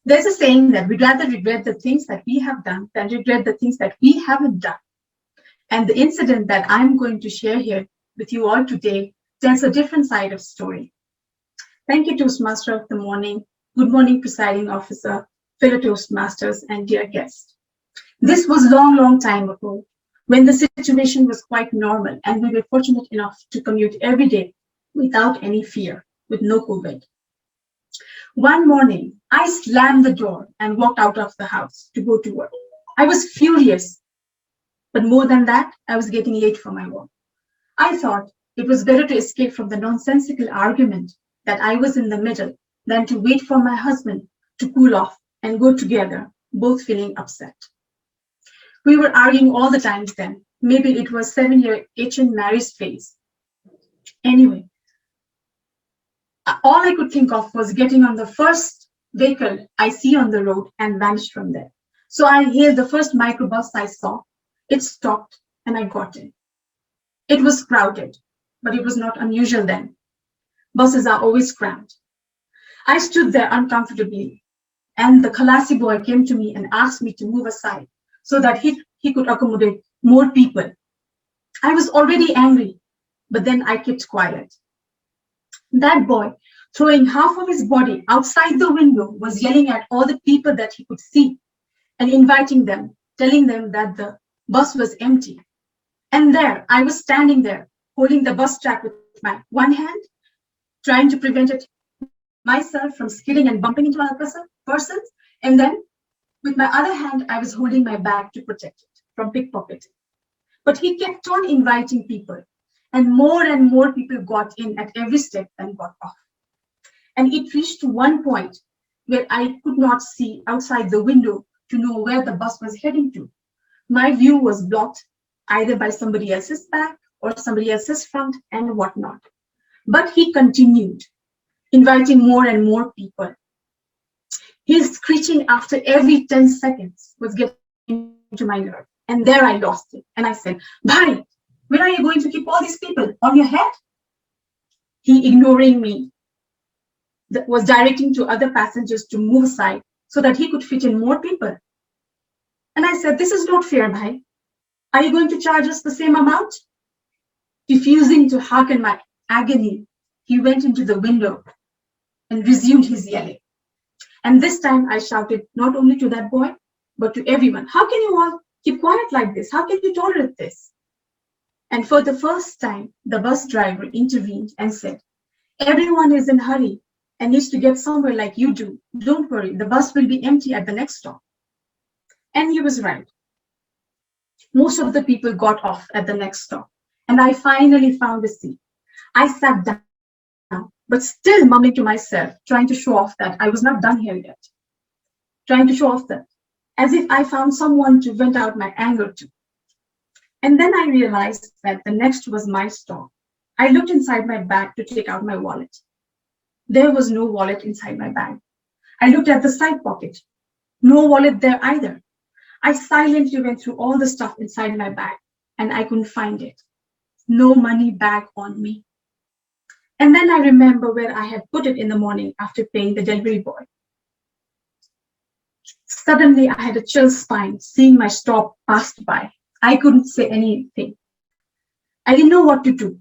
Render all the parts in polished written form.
There's a saying that we'd rather regret the things that we have done than regret the things that we haven't done. And the incident that I'm going to share here with you all today tells a different side of the story. Thank you, Toastmaster of the morning. Good morning, presiding officer, fellow Toastmasters, and dear guests. This was long time ago, when the situation was quite normal and we were fortunate enough to commute every day without any fear, with no COVID. One morning, I slammed the door and walked out of the house to go to work. I was furious, but more than that, I was getting late for my work. I thought it was better to escape from the nonsensical argument that I was in the middle than to wait for my husband to cool off and go together, both feeling upset. We were arguing all the time then. Maybe it was 7-year ancient marriage phase. Anyway, all I could think of was getting on the first vehicle I see on the road and vanish from there. So I hailed the first microbus I saw. It stopped and I got in. It was crowded, but it was not unusual then. Buses are always crammed. I stood there uncomfortably, and the Khalasi boy came to me and asked me to move aside so that he could accommodate more people. I was already angry, but then I kept quiet. That boy, throwing half of his body outside the window, was yelling at all the people that he could see and inviting them, telling them that the bus was empty. And there, I was standing there, holding the bus track with my one hand, trying to prevent it myself from skidding and bumping into another person. And then, with my other hand, I was holding my bag to protect it from pickpocketing. But he kept on inviting people, and more people got in at every step and got off. And it reached to one point where I could not see outside the window to know where the bus was heading to. My view was blocked either by somebody else's back or somebody else's front and whatnot. But he continued, inviting more and more people. His screeching after every 10 seconds was getting to my nerve. And there I lost it. And I said, "Bhai, when are you going to keep all these people on your head?" He, ignoring me, was directing to other passengers to move aside so that he could fit in more people. And I said, "This is not fair, bhai. Are you going to charge us the same amount?" Refusing to hearken my agony, he went into the window and resumed his yelling. And this time I shouted not only to that boy, but to everyone, "How can you all keep quiet like this? How can you tolerate this?" And for the first time, the bus driver intervened and said, "Everyone is in a hurry and needs to get somewhere like you do. Don't worry, the bus will be empty at the next stop." And he was right. Most of the people got off at the next stop, and I finally found a seat. I sat down, but still mumbling to myself, trying to show off that I was not done here yet. Trying to show off that, as if I found someone to vent out my anger to. And then I realized that the next was my stop. I looked inside my bag to take out my wallet. There was no wallet inside my bag. I looked at the side pocket. No wallet there either. I silently went through all the stuff inside my bag, and I couldn't find it. No money bag on me. And then I remember where I had put it in the morning after paying the delivery boy. Suddenly, I had a chill spine seeing my stop passed by. I couldn't say anything. I didn't know what to do.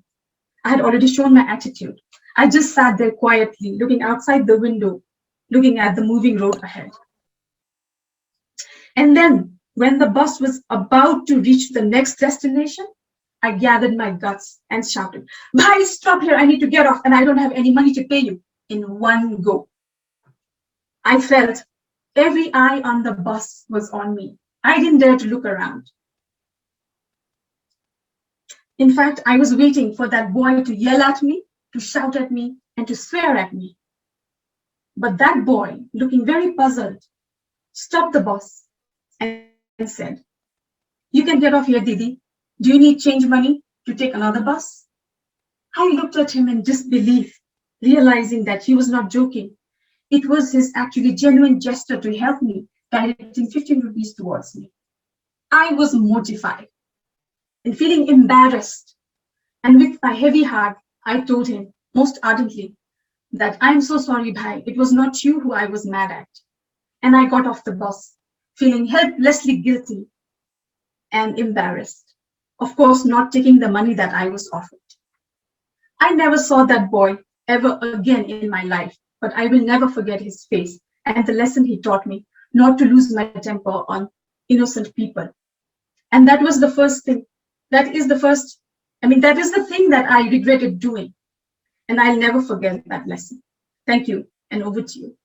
I had already shown my attitude. I just sat there quietly, looking outside the window, looking at the moving road ahead. And then, when the bus was about to reach the next destination, I gathered my guts and shouted, "Bhai, stop here, I need to get off and I don't have any money to pay you," in one go. I felt every eye on the bus was on me. I didn't dare to look around. In fact, I was waiting for that boy to yell at me, to shout at me, and to swear at me. But that boy, looking very puzzled, stopped the bus and said, "You can get off here, Didi. Do you need change money to take another bus?" I looked at him in disbelief, realizing that he was not joking. It was his actually genuine gesture to help me, directing 15 rupees towards me. I was mortified and feeling embarrassed. And with my heavy heart, I told him most ardently that, "I'm so sorry, bhai. It was not you who I was mad at. and I got off the bus, feeling helplessly guilty and embarrassed. Of course, not taking the money that I was offered. I never saw that boy ever again in my life, but I will never forget his face and the lesson he taught me not to lose my temper on innocent people. And that was the first thing. That is the first, that is the thing that I regretted doing. And I'll never forget that lesson. Thank you, and over to you.